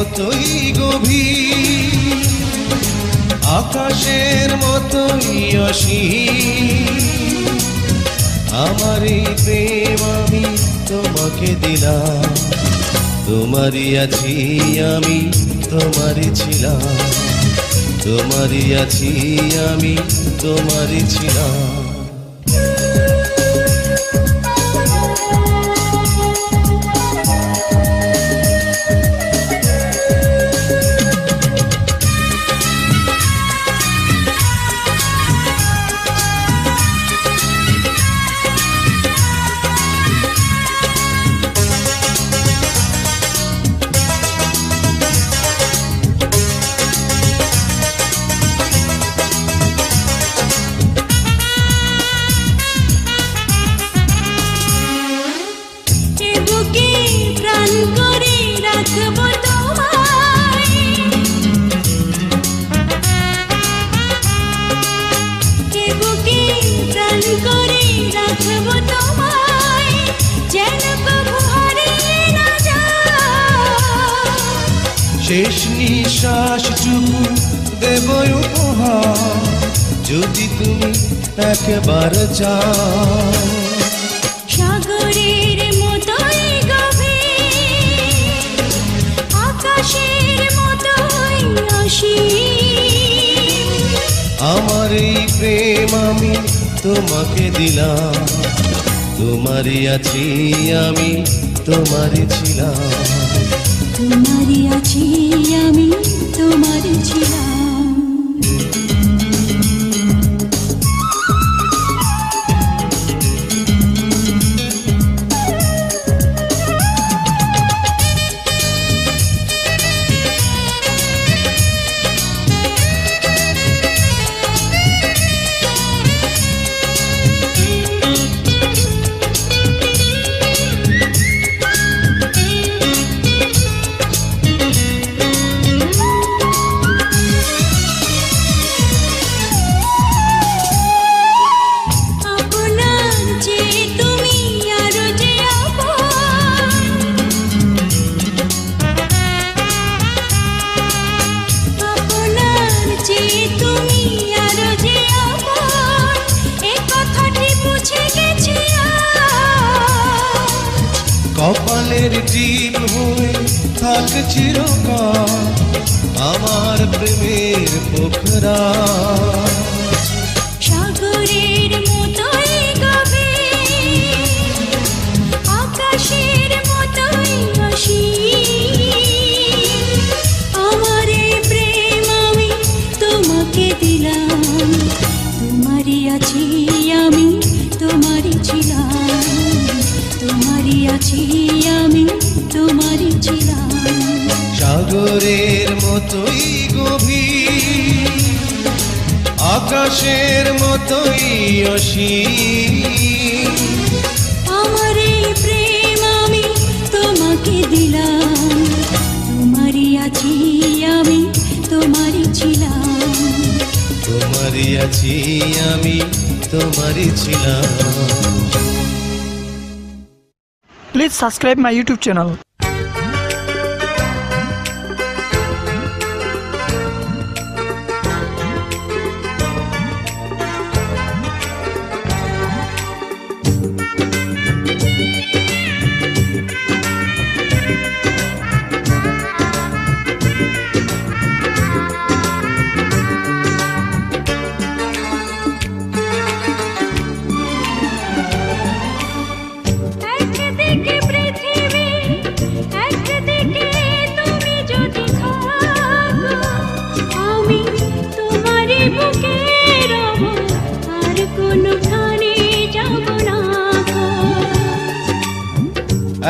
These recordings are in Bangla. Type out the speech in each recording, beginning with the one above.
মতোই গভীর, আকাশের মতোই অসীম। আমার এই প্রেম আমি তোমাকে দিলাম, তোমারই আছি আমি, তোমারই ছিলাম, তোমারই আছি আমি, তোমারই ছিলাম। শেষ নিঃশ্বাসটুকু দেব উপহার, যদি তুমি একবার চাও। সাগরের মতোই গভীর, আকাশের মতোই অসীম। আমার এই প্রেম আমি তোমাকে দিলাম, তোমারই আছি আমি, তোমারই ছিলাম, তোমারই আছি আমি, তোমারই ছিলাম। কপালের টিপ হয়ে থাক চিরকাল আমার প্রেমের পোখরা। সাগরের মতোই গভীর, আকাশের মতোই অসীম। আমার এই প্রেম আমি তোমাকে দিলাম, তোমারই আছি আমি, তোমারই ছিলাম, তোমারই আছি আমি, তোমারই ছিলাম। সাগরের মতোই গভীর, আকাশের মতোই অসীম। আমার এই প্রেম আমি তোমাকে দিলাম, তোমারই আছি আমি, তোমারই ছিলাম, তোমারই আছি আমি, তোমারই ছিলাম। Please subscribe my YouTube channel.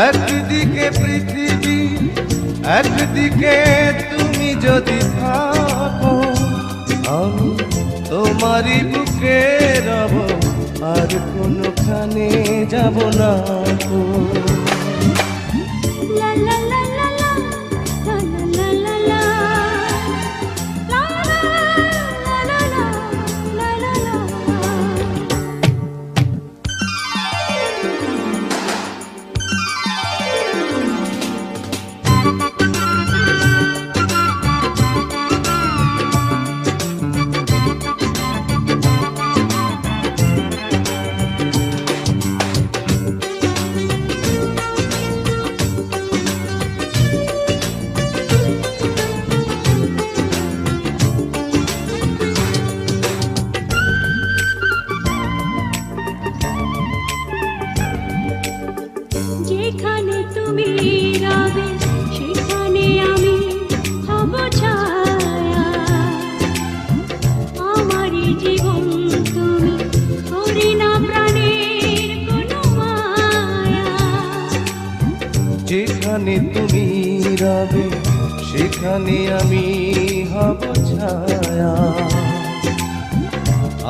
একদিকে পৃথিবী, একদিকে তুমি যদি থাকো, আমি তোমারই বুকে রব, আর কোনোখানে যাব না গো। লা লা লা লা লা, লা লা লা লা, লা লা লা লা লা লা। যেখানে তুমি রবে সেখানে আমি হব ছায়া।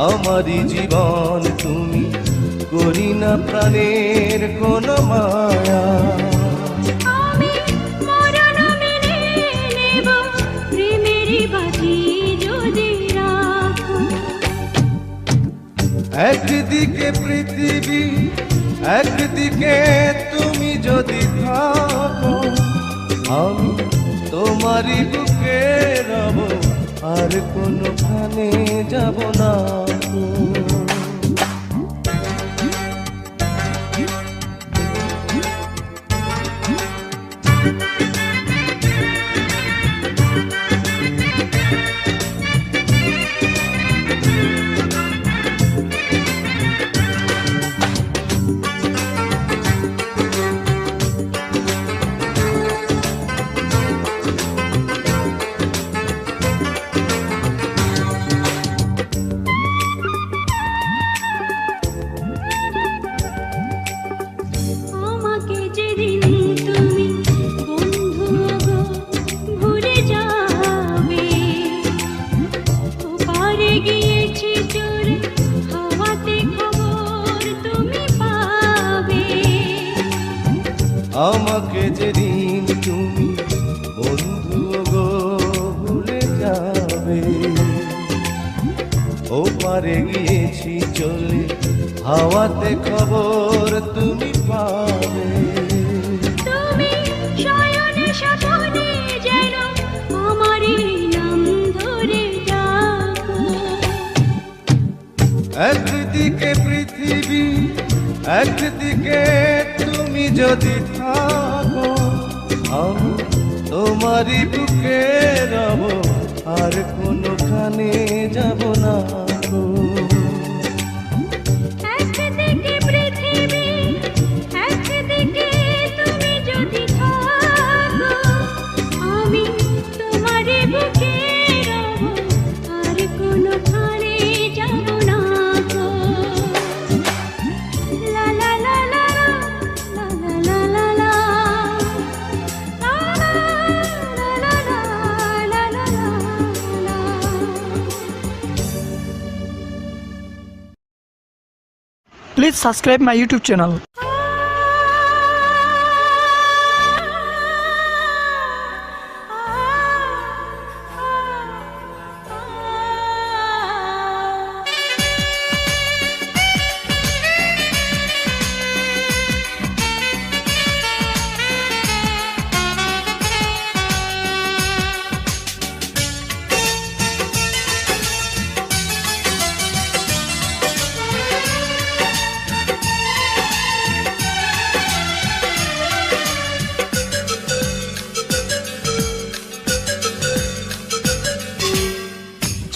আমারই জীবন তুমি, করি না প্রাণের কোন মায়া। আমি মরণ মেনে নেব, প্রেমেরই বাজি যদি রাখো। একদিকে পৃথিবী, একদিকে তুমি যদি থাকো, আমি তোমারই বুকে রব, আর কোনোখানে যাব না গো। আমাকে যেদিন তুমি বন্ধু গো ভুলে যাবে, ওপারে গিয়েছি চলে হাওয়াতে খবর তুমি পাবে। আমাকে যেদিন তুমি বন্ধু গো ভুলে যাবে, ও পারে গিয়েছি চলে হাওয়াতে খবর তুমি পাবে। তুমি শয়নে স্বপনে যেন আমারই নাম ধরে ডাকো। একদিকে পৃথিবী, একদিকে তুমি যদি থাকো, আমি তোমারই বুকে রব, আর কোনোখানে যাব না গো। একদিকে পৃথিবী, একদিকে তুমি যদি থাকো, আমি তোমারই বুকে রব, আর কোনোখানে যাব না গো। লা লা লা লা লা লা লা লা লা লা লা লা লা লা। Please subscribe my YouTube channel.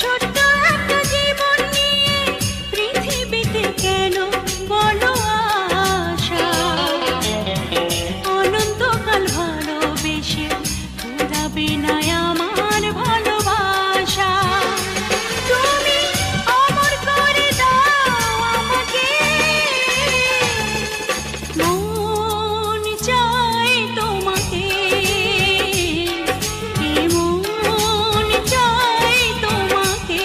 ছোট্ট একটা জীবন নিয়ে পৃথিবীতে কেন বলো আশা, অনন্তকাল ভালোবেসে ফুরাবে না আমার ভালোবাসা। তুমি অমর করে দাও আমাকে, মন চায় তোমাকে, মন চায় তোমাকে।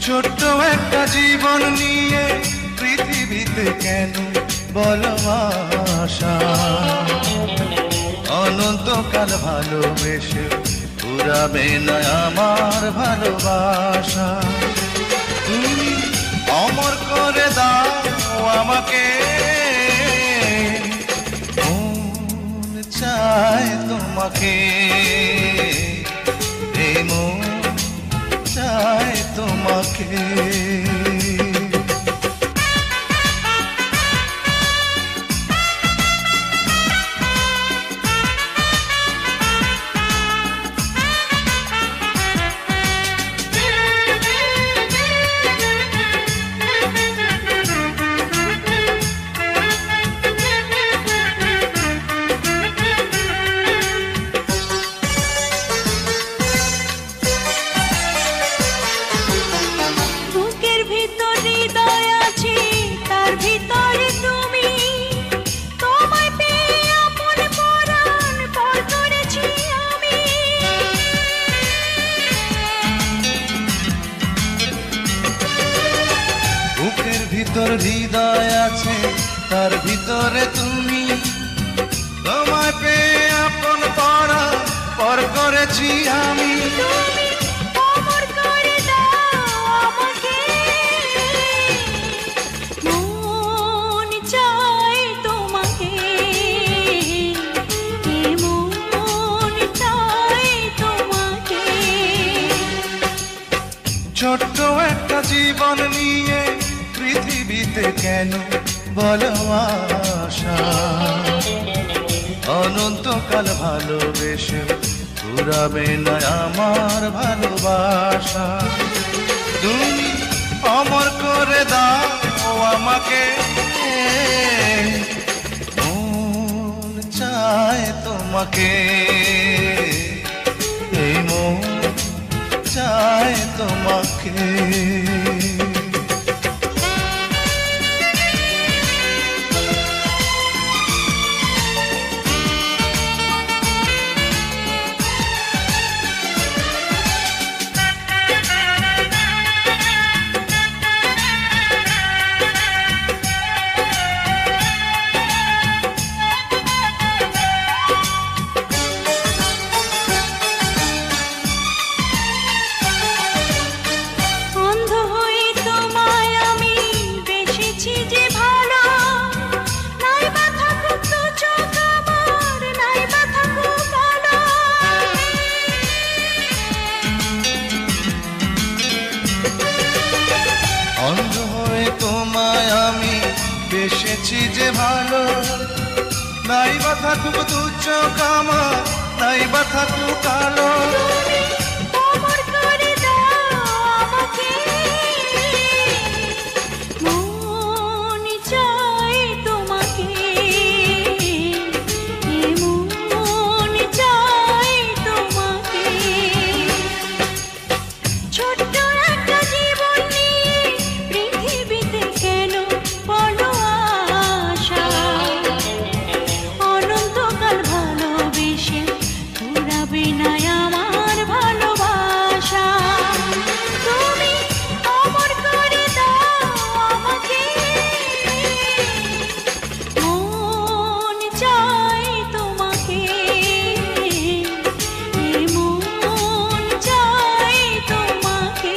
ছোট্ট একটা জীবন নিয়ে পৃথিবীতে কেন বলো আশা, অনন্তকাল ভালোবেসে পুরাবে না আমার ভালোবাসা। তুমি অমর করে দাও আমাকে, মন চায় তোমাকে, এই মন চায় তোমাকে। তুমি করেছি আমি। তুমি অমর করে দাও আমাকে, মন চায় তোমাকে, মন চায় তোমাকে। ছোট্ট একটা জীবন নিয়ে পৃথিবীতে কেন বলো আশা, অনন্তকাল ভালোবেসে ফুরাবে না আমার ভালোবাসা। তুমি অমর করে দাও আমাকে, মন চায় তোমাকে, এই মন চায় তোমাকে। অন্ধ হয়ে তোমায় আমি বেসেছি যে ভালো, নাই বা থাকুক তো চোখ আমার, নাই বা থাকুক কালো। অন্ধ হয়ে তোমায় আমি বেসেছি যে ভালো, নাই বা থাকুক তুচ্ছ কামা, নাই বা থাকুক কালো। অমর করে দাও আমাকে, মন চায় তোমাকে, মন চায় তোমাকে। ছোট্ট একটা জীবন নিয়ে পৃথিবীতে কেন বলো আশা, অনন্তকাল ভালোবেসে ফুরাবে না আমার ভালোবাসা। তুমি অমর করে দাও আমাকে, মন চায় তোমাকে, মন চায় তোমাকে।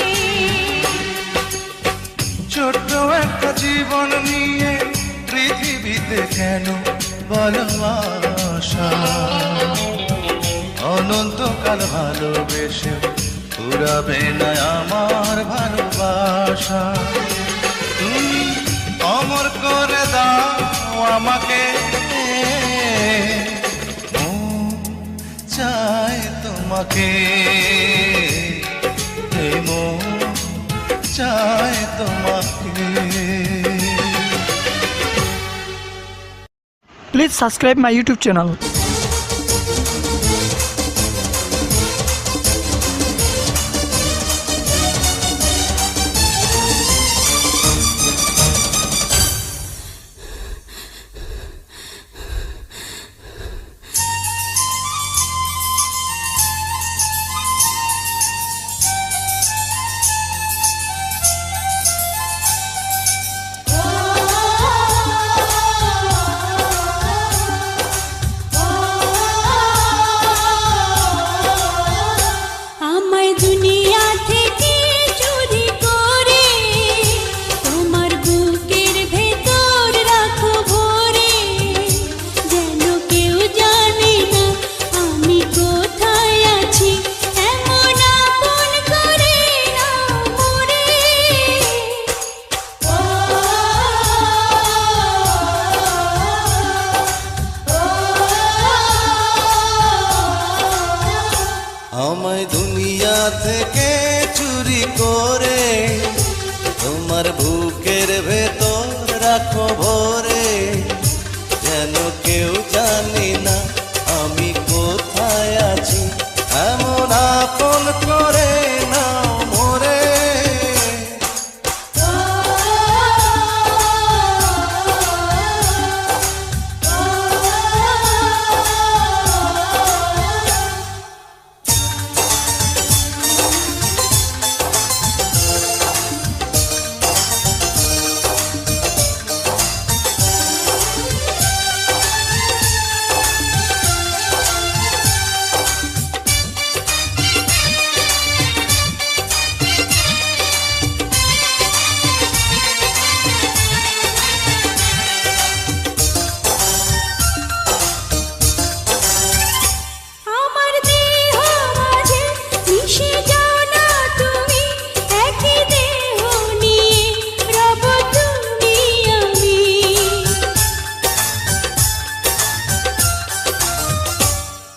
ছোট্ট একটা জীবন নিয়ে পৃথিবীতে কেন বলো আশা, অনন্তকাল ভালোবেসে ফুরাবে না আমার ভালোবাসা। তুমি অমর করে দাও আমাকে, মন চায় তোমাকে, এই মন চায় তোমাকে। Please subscribe my YouTube channel. ও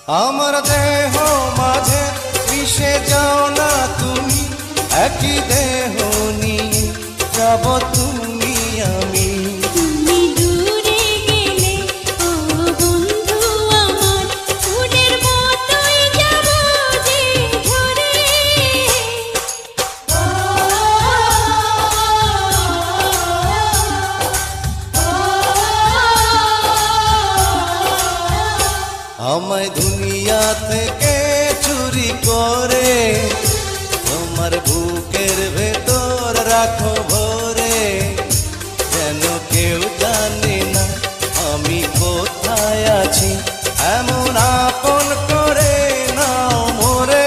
আমার দেহ মাঝে মিশে যাও না তুমি, একই দেহ নিয়ে যাব তুমি আমি। তুমি দূরে গেলে ও বন্ধু আমার, ফুলের মতোই যাব যে ঝরে। আমায় দুনিয়া থেকে চুরি করে তোমার বুকের ভেতর রাখো ভরে, যেন কেউ জানে না আমি কোথায় আছি, এমন আপন করে নাও মোরে।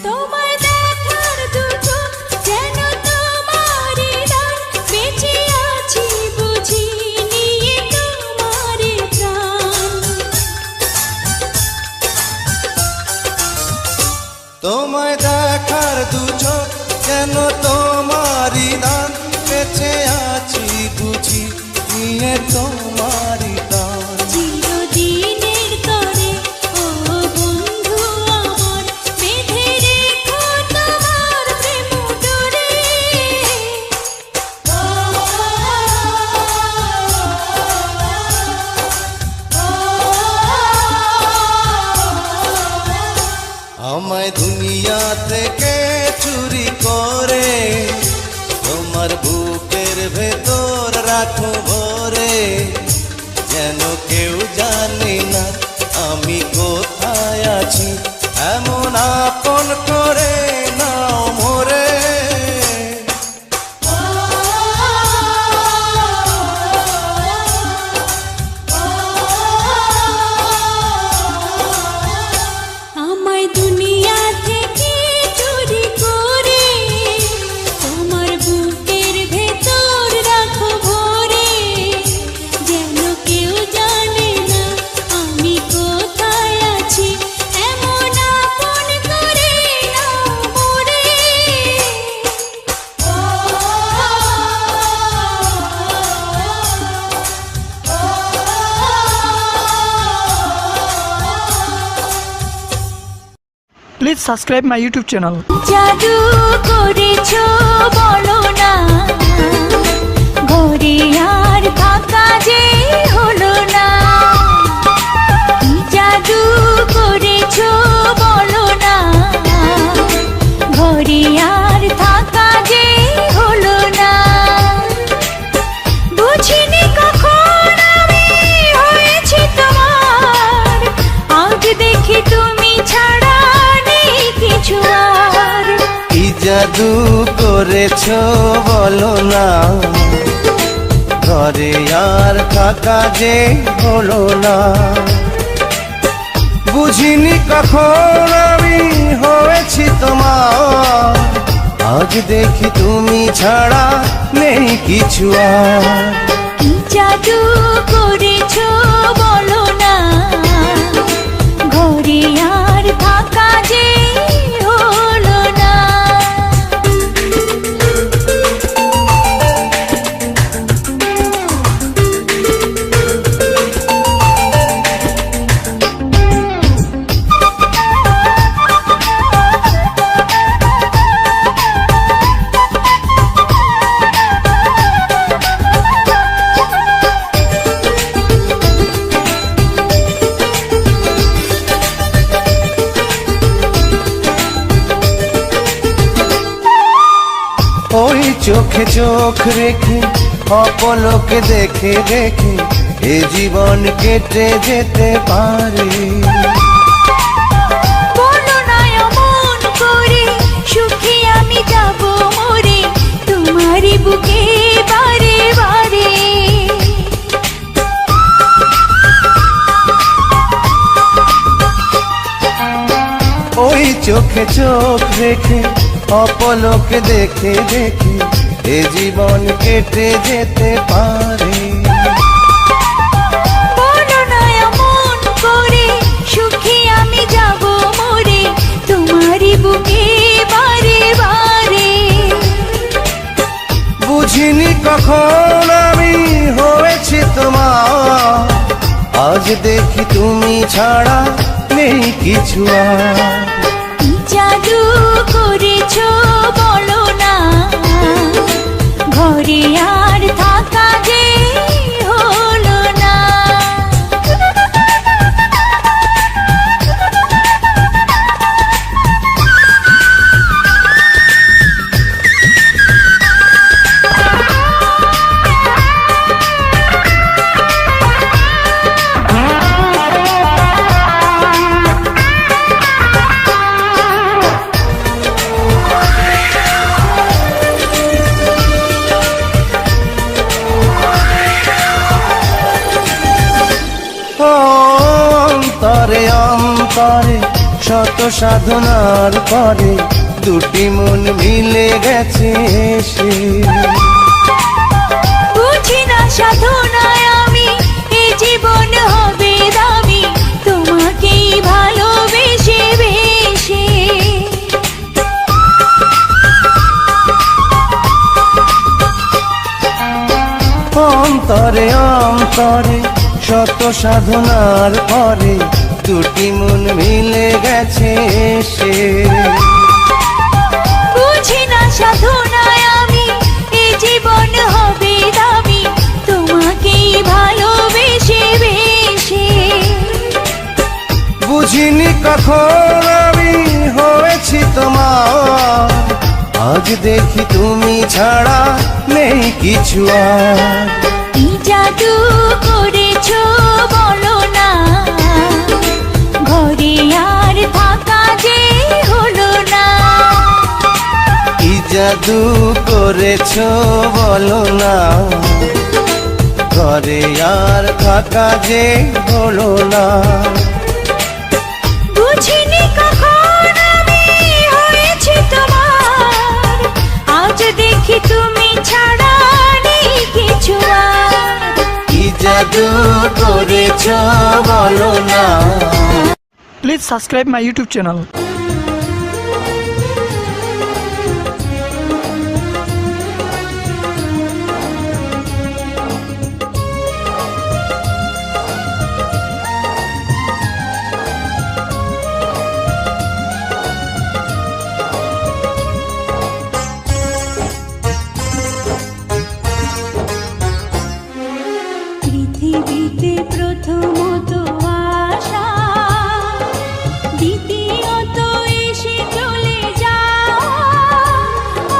তোমায় দেখার দুটো যেন তোমারই দান, বেঁচে আছি বুঝি নিয়ে তোমারই প্রাণ। তোমায় দেখার দু চোখ কেন তোমারই দান, বেঁচে আছি বুঝি নিয়ে তোমারই দান। চিরদিনের তরে ও বন্ধু আমার, বেঁধে রেখো তোমার প্রেম ডোরে। আমায় দুনিয়া থেকে চুরি করে তোমার বুকের ভেতর রাখো ভরে, যেন কেউ জানে না আমি কোথায় আছি, এমন আপন করে নাও মোরে। আমায় দুনিয়া থেকে চুরি করে তোমার বুকের ভেতর রাখো ভরে, যেন কেউ জানে না আমি কোথায় আছি, এমন আপন করে নাও মোরে। Please subscribe my YouTube channel. জাদু করেছো বলো না, ঘরে আর থাকা যে হলো না। কি জাদু করেছো বলো না, ঘরে আর থাকা যে হলো না। বুঝিনি কখন আমি হয়েছি তোমার, আজ দেখি তুমি ছাড়া নেই কিছু আর। কি জাদু করেছো বলো না, ঘরে আর থাকা যে হলো না। বুঝিনি কখন আমি হয়েছি তোমার, আজ দেখি তুমি ছাড়া নেই কিছু আর। কি জাদু করেছো বলো না, ঘরে আর থাকা যে হলো না। ওই চোখে চোখ রেখে অপলকে দেখে দেখে এ জীবন কেটে যেতে পারে। বলো না অমন করে, সুখী আমি যাব চোখে চোখ রেখে অপলকে দেখে দেখে এ জীবন কেটে যেতে পারে। বলো না এমন করে, সুখী আমি যাব মরে তোমারই বুকে বারে বারে। বুঝিনি কখন আমি হয়েছি তোমার, আজ দেখি তুমি ছাড়া নেই কিছু আর। কি জাদু করেছো বলো না, ঘরে আর থাকা যে হলো না। অন্তরে অন্তরে শত সাধনার পরে দুটি মন মিলে গেছে সে। বুঝি না সাধনায় আমি এ জীবন হবে দামি তোমাকেই ভালোবেসে বেশে। অন্তরে অন্তরে শত সাধনার পরে দুটি মন মিলে গেছে সে। বুঝি না সাধনায় আমি এ জীবন হবে দামি তোমাকেই ভালোবেসে বেশে। বুঝিনি কখন আমি হয়েছি তোমার, আজ দেখি তুমি ছাড়া নেই কিছু আর। কি জাদু করেছো বলো না, ঘরে আর থাকা যে হলো না। কি জাদু করেছো বলো না, ঘরে আর থাকা যে হলো না। বুঝিনি কখন আমি হয়েছি তোমার, আজ দেখি তুমি ছাড়া নেই কিছু আর। কি জাদু করেছো বলো না। Please subscribe my YouTube channel. পৃথিবীতে প্রথমত আশা, দ্বিতীয়ত এসে চলে যাওয়া,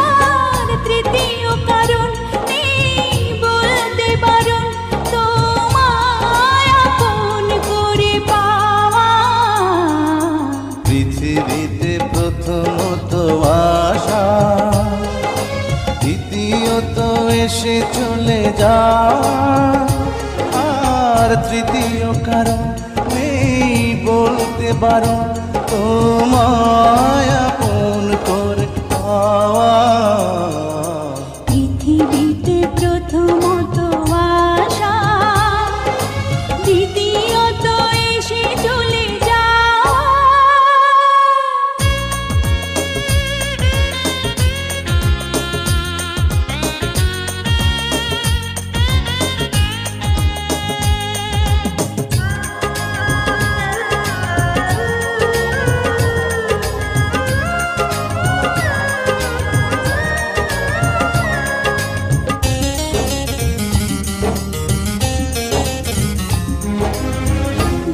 আর তৃতীয় কারণ নেই বলতে বারণ তোমায় আপন করে পাওয়া। পৃথিবীতে প্রথমত আশা, দ্বিতীয়ত এসে চলে যাওয়া, আর তৃতীয় কারণ নেই বলতে বারণ তোমায় আপন করে পাওয়া। পৃথিবীতে প্রথমত আশা, দ্বিতীয়ত এসে চলে যাওয়া।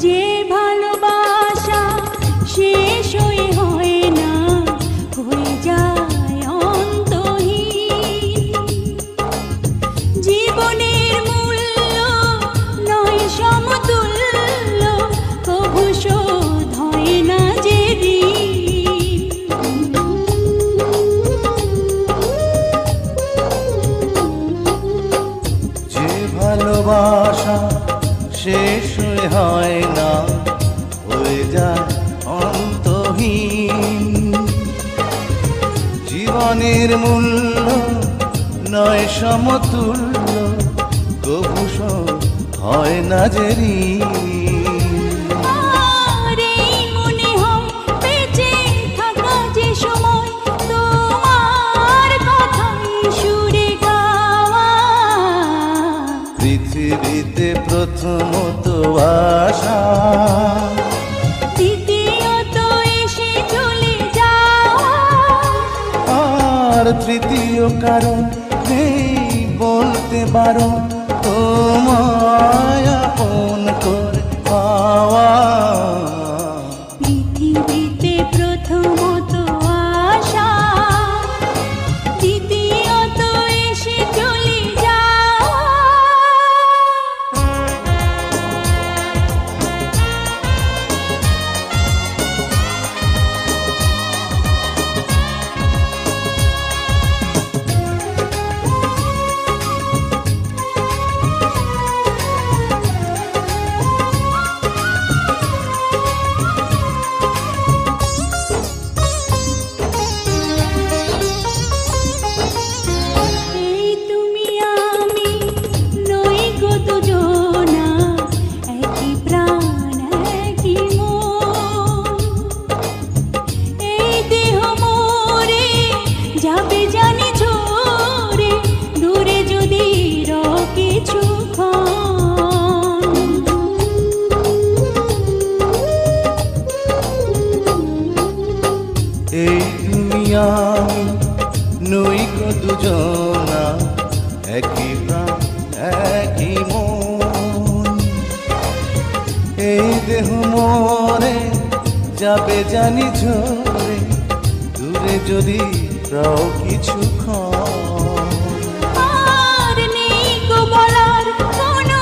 যে ভালোবাসা শেষ হয় না, হয়ে যায় অন্তহীন। জীবনের মূল্য নয় সমতুল্য, কভু শোধ হয় না যে ঋণ। যে ভালোবাসা শেষ হয় না, হয়ে যায় অন্তহীন। জীবনের মূল্য নয় সমতুল্য, কবু হয় না যে ঋণ। আর এই মনে হয় বেঁচে থাকা যে সময় তোমার কথাই সুরে গাওয়া। পৃথিবীতে প্রথমত আশা, দ্বিতীয়ত এসে চলে যাওয়া। আর তৃতীয় কারণ নেই বলতে বারণ, তোমায় আপন করে পাওয়া। পৃথিবীতে প্রথমত আশা, দ্বিতীয়ত এসে চলে যাওয়া। এই তুমি আমি নই গো দুজনা, একই প্রাণ একই মন। এই দেহ মোরে যাবে জানি ঝরে, দূরে যদি কিছুক্ষণ। এই তুমি আমি নই গো দুজনা, একই প্রাণ একই মন। এই দেহ মোরে যাবে জানি ঝরে, দূরে যদি রাও কিছুক্ষণ। আর নেই গো বলার কোনো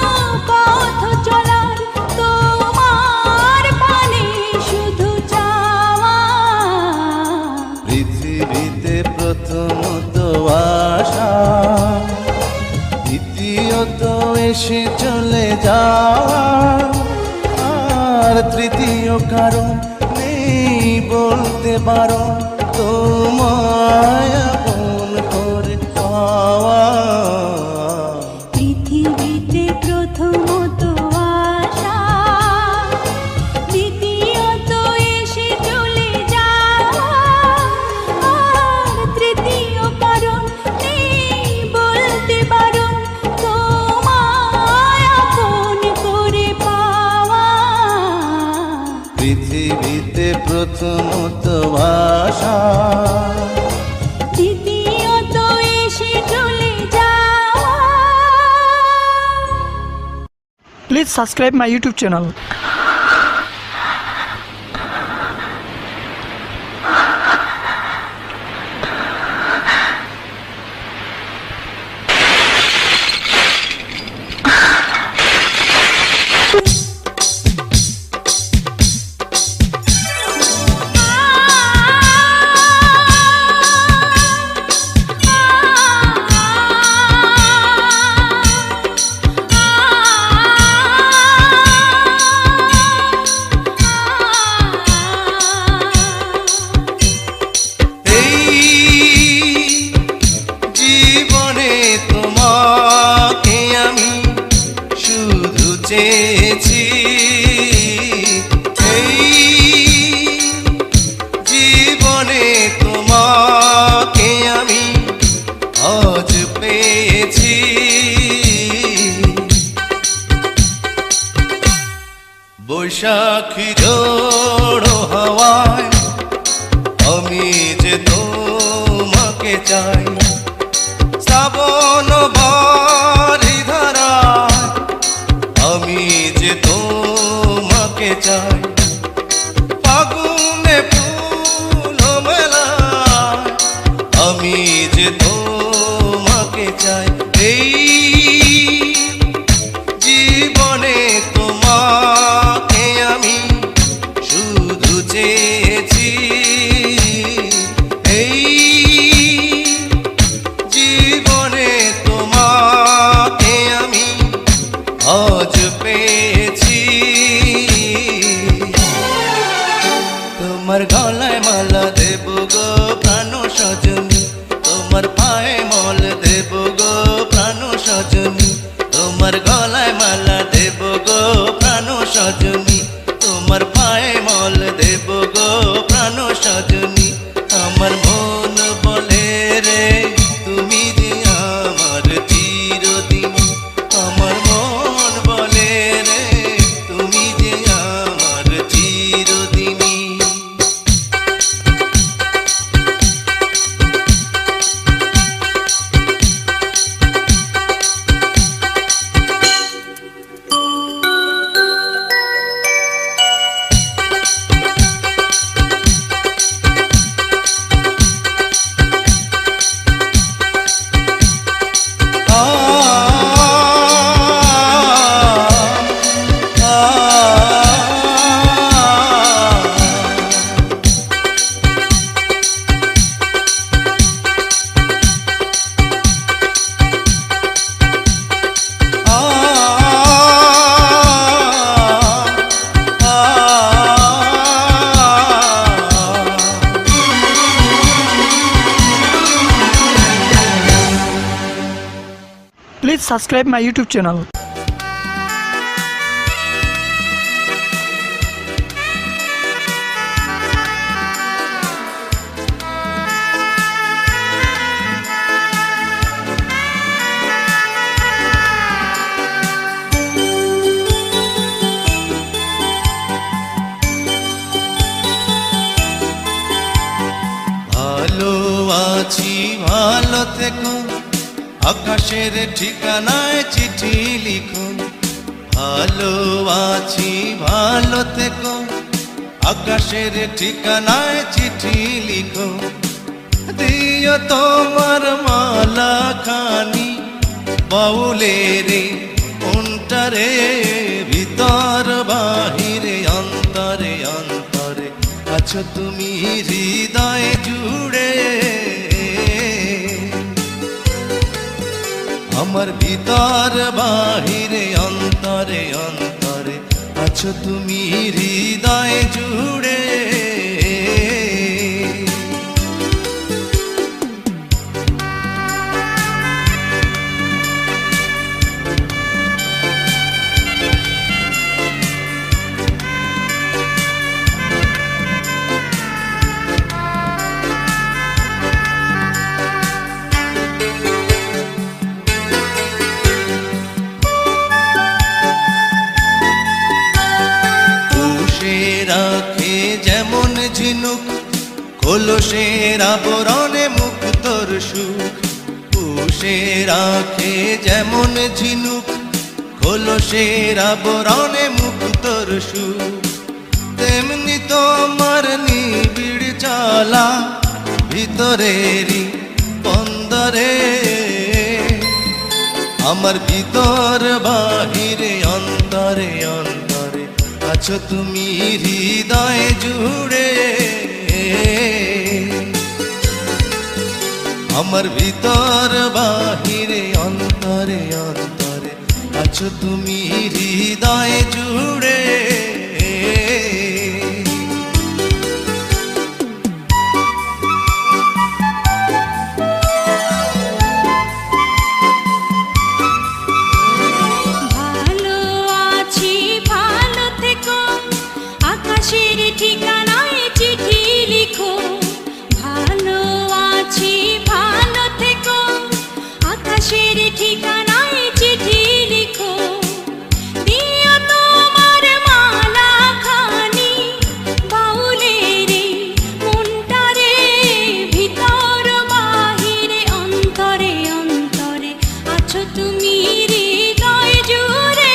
পথ চলার, তোমার পানে শুধু চাওয়া। পৃথিবীতে প্রথমত আশা, দ্বিতীয়ত এসে চলে যাওয়া। আর তৃতীয় কারণ নেই বলতে বারণ, তোমায় আপন করে পাওয়া। পৃথিবীতে প্রথমত আশা, দ্বিতীয়ত এসে চলে যাওয়া। আর তৃতীয় কারণ নেই বলতে বারণ, তোমায় আপন করে পাওয়া। পৃথিবীতে প্রথমত আশা, দ্বিতীয়ত এসে চলে যাওয়া। Please subscribe my YouTube channel. চেয়েছি এই জীবনে তোমাকে আমি আজ পেয়েছি। বৈশাখী ঝড়ো হাওয়ায় আমি যে তোমাকে চাই, শ্রাবণ বারি ধারায় আমি যে তোমাকে চাই, ফাগুনে ফুল মেলায় আমি যে তোমাকে চাই। এই জীবনে তোমাকে আমি শুধু চেয়েছি, এই জীবনে তোমাকে আমি আজ পেয়েছি। তোমার গলায় মালা দেব গো প্রাণ Sajani, Please subscribe my YouTube channel. ভালো আছি ভালো থেকো, আকাশের ঠিকানায় চিঠি লিখো। ভালো আছি ভালো থেকো, আকাশের ঠিকানায় চিঠি লিখো। দিও তোমার মালা খানি বাউলের অন্তরে, ভিতর বাহিরে অন্তরে অন্তরে আছো তুমি হৃদয় জুড়ে। আমার ভিতর বাহিরে অন্তরে অন্তরে আছো তুমি হৃদয় জুড়ে। রাখে যেমন ঝিনুক কলসের আবরণে মুক্তর সুখ। পুষে রাখে যেমন ঝিনুক কলসের আবরণে মুক্তর সুখ। তেমনি তোমার নিবিড় চলা ভিতরেরই বন্দরে, আমার ভিতর বাহিরে অন্তরে অন্তরে আছো তুমি হৃদয় জুড়ে। আমার ভিতর বাহিরে অন্তরে অন্তরে আছো তুমি হৃদয় জুড়ে। ঠিকানায় চিঠি লিখো। ভালো আছি ভালো থেকো, আকাশের ঠিকানায় চিঠি লিখো। দিও তোমার মালা খানি বাউলের মনটারে, ভিতর বাহিরে অন্তরে অন্তরে আছো তুমি হৃদয় জুড়ে।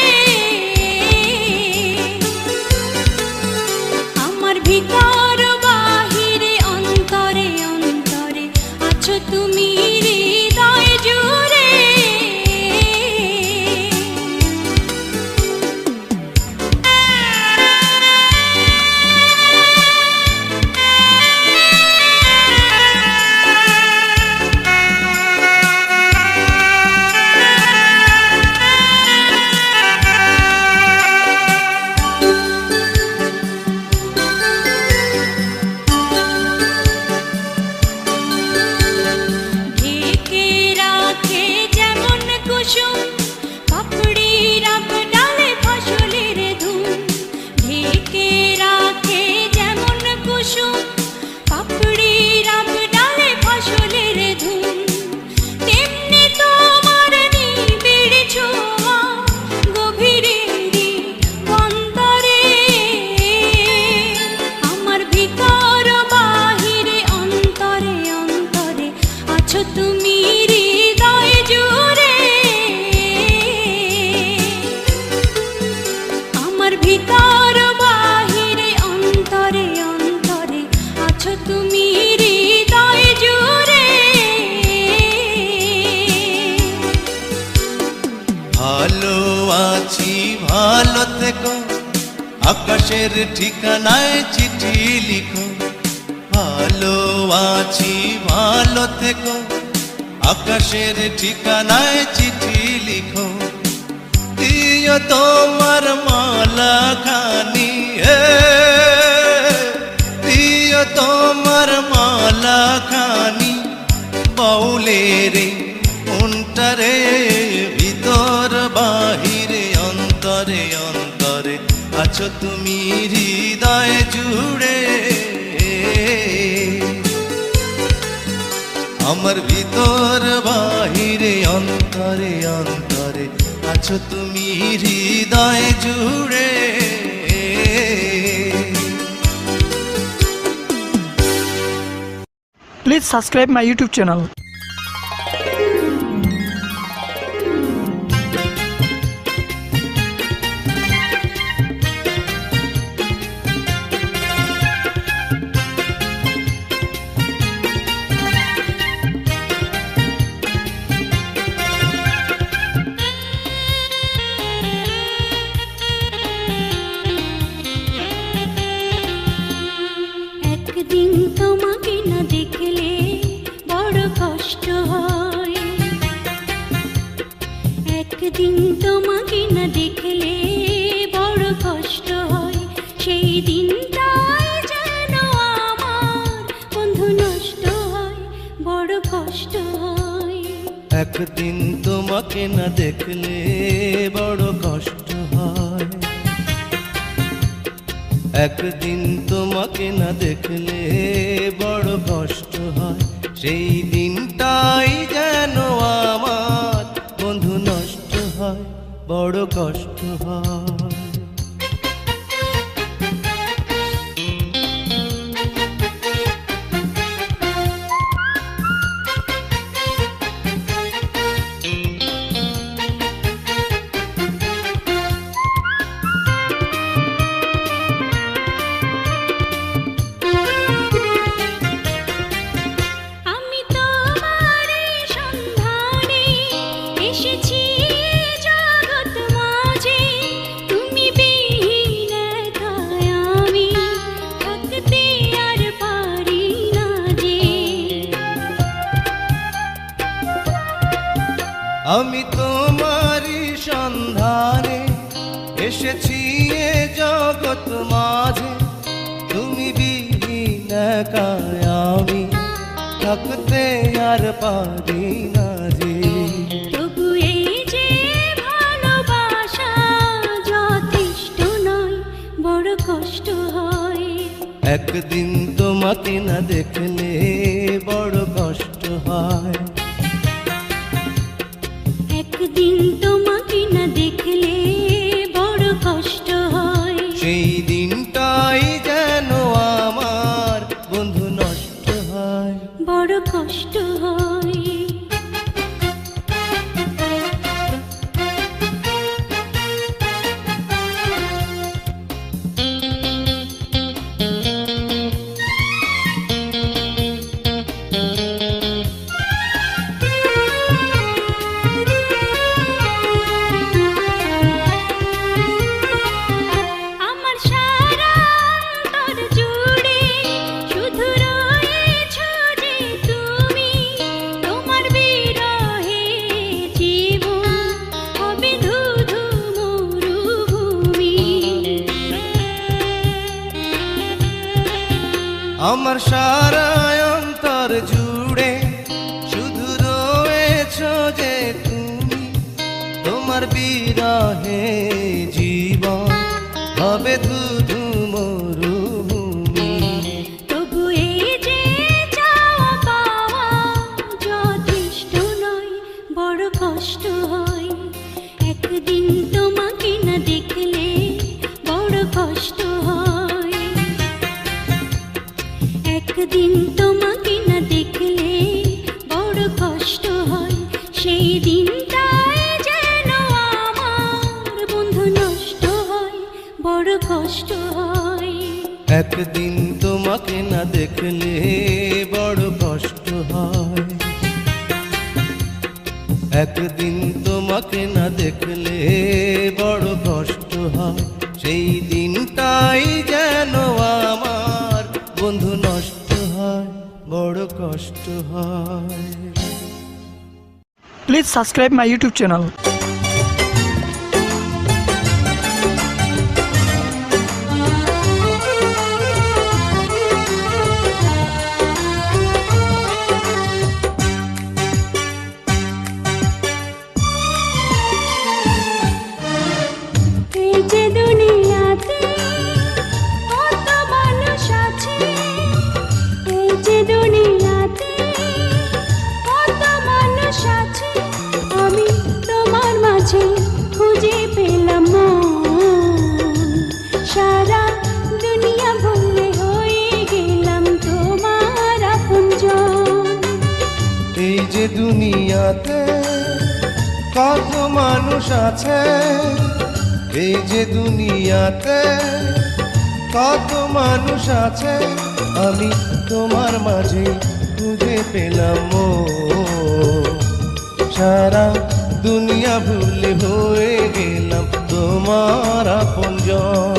ভিতর বাহিরে অন্তরে অন্তরে আছো তুমি হৃদয় জুড়ে। তুমি হৃদয় জুড়ে, আমার ভিতর বাহিরে অন্তরে অন্তরে আছো তুমি হৃদয় জুড়ে। ভালো আছি ভালো থেকো, আকাশের ঠিকানায় চিঠি লিখো। ভালো আছি ভালো থেকো, আকাশের ঠিকানায় চিঠি লিখো। দিও তোমার মালা খানি, দিও তোমার মালা খানি বাউলের অন্তরে, অন্তরে অন্তরে আছো তুমি হৃদয় জুড়ে, আমার ভিতর বাহিরে অন্তরে অন্তরে আছো তুমি হৃদয় জুড়ে। Please subscribe my YouTube channel. একদিন তোমাকে না দেখলে বড় কষ্ট হয়, একদিন তোমাকে না দেখলে বড় কষ্ট হয়, সেই দিনটাই যেন আমার বন্ধু নষ্ট হয়, বড় কষ্ট হয়। একদিন তোমাকে না দেখলে বড় কষ্ট হয়, একদিন তোমাকে না দেখলে বড় কষ্ট হয়, সেই দিনটাই যেন আমার বন্ধু নষ্ট হয়, বড় কষ্ট হয়। আমি তোমারই সন্ধানে এসেছি জগৎ মাঝে, তুমি বিহীন একাই আমি থাকতে আর পারি না যে। আমি তোমারই সন্ধানে এসেছি এ জগৎ মাঝে, তুমি বিহীন একাই আমি থাকতে আর পারি না যে। তবু এই যে ভালোবাসা যথেষ্ট নয়, বড় কষ্ট হয়। একদিন তোমাকে না দেখলে বড় কষ্ট হয়, একদিন তোমাকে না দেখলে বড় কষ্ট হয়, সেই দিনটাই যেন আমার বন্ধু নষ্ট হয়, বড় কষ্ট হয়। আমার সারা অন্তর জুড়ে শুধু রয়েছো যে তুমি, তোমার বিরহে জীবন হবে ধুধু মরুভূমি। আমার সারা অন্তর জুড়ে শুধু রয়েছো যে তুমি, তোমার বিরহে জীবন হবে ধুধু মরুভূমি। তবু এই যে চাওয়া পাওয়া যথেষ্ট নয়, বড় কষ্ট হয়। একদিন তোমাকে না দেখলে বড় কষ্ট হয়, একদিন তোমাকে না দেখলে বড় কষ্ট হয়, সেই দিনটাই যেন আমার বন্ধু নষ্ট হয়, বড় কষ্ট হয়। একদিন তোমাকে না দেখলে বড় কষ্ট হয়, একদিন তোমাকে না দেখলে বড় কষ্ট হয়, সেই দিনটাই যেন আমার বন্ধু নষ্ট হয়, বড় কষ্ট হয়। Please subscribe my YouTube channel. দুনিয়াতে কত মানুষ আছে, এই যে দুনিয়াতে কত মানুষ আছে, আমি তোমার মাঝে খুঁজে পেলাম মন। সারা দুনিয়া ভুলে হয়ে গেলাম তোমার আপনজন।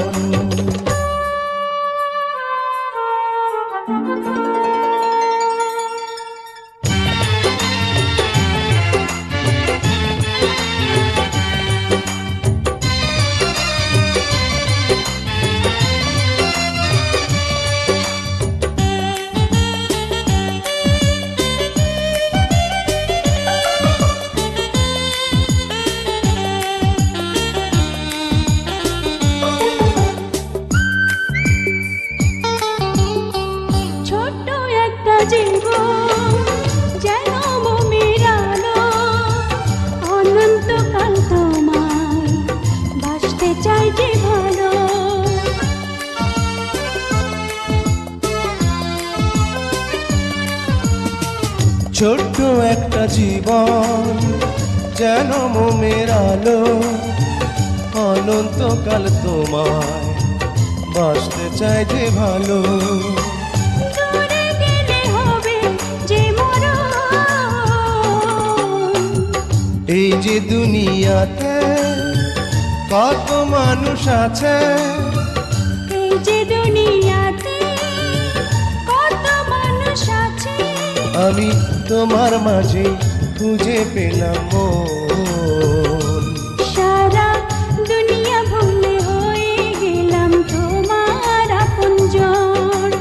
ছোট্ট একটা জীবন যেন মমির আলো, অনন্তকাল তোমায় বাসতে চাই যে ভালো। ছোট্ট একটা জীবন যেন মোমের আলো, অনন্তকাল তোমায় বাসতে চাই যে ভালো। দূরে গেলে হবে যে মরণ, এই যে দুনিয়াতে কত মানুষ আছে, এই যে দুনিয়াতে কত মানুষ আছে, আমি তোমার মাঝে খুঁজে পেলাম মন। সারা দুনিয়া ভুলে হয়ে গেলাম তোমার আপনজন।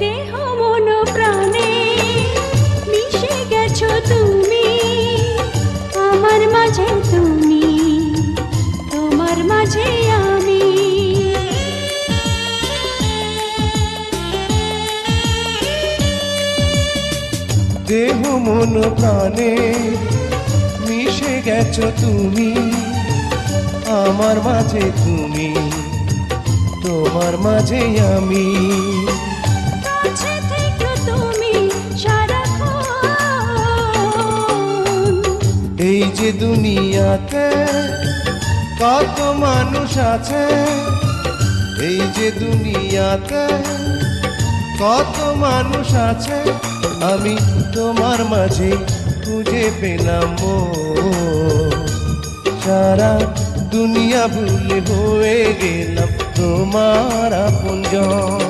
দেহ মন প্রাণে মিশে গেছো তুমি, আমার মাঝে তুমি, তোমার মাঝে আমি। দেহ মন প্রাণে মিশে গেছো তুমি, আমার মাঝে তুমি, তোমার মাঝে আমি। কাছে থেকো তুমি সারাক্ষণ, এই যে দুনিয়াতে কত মানুষ আছে, এই যে দুনিয়াতে কত মানুষ আছে, আমি তোমার মাঝে খুঁজে পেলাম মন। সারা দুনিয়া ভুলে হয়ে গেলাম তোমার আপনজন।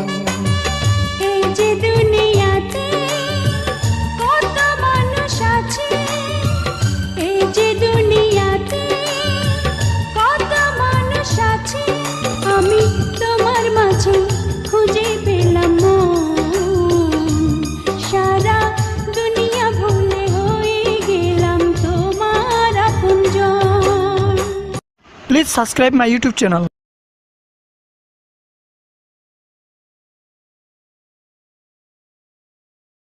এই যে দুনিয়াতে কত মানুষ আছে, এই যে দুনিয়াতে কত মানুষ আছে, আমি তোমার মাঝে খুঁজে পেলাম মন। সারা দুনিয়া ভুলে হয়ে গেলাম তোমার আপনজন। Please subscribe my YouTube channel.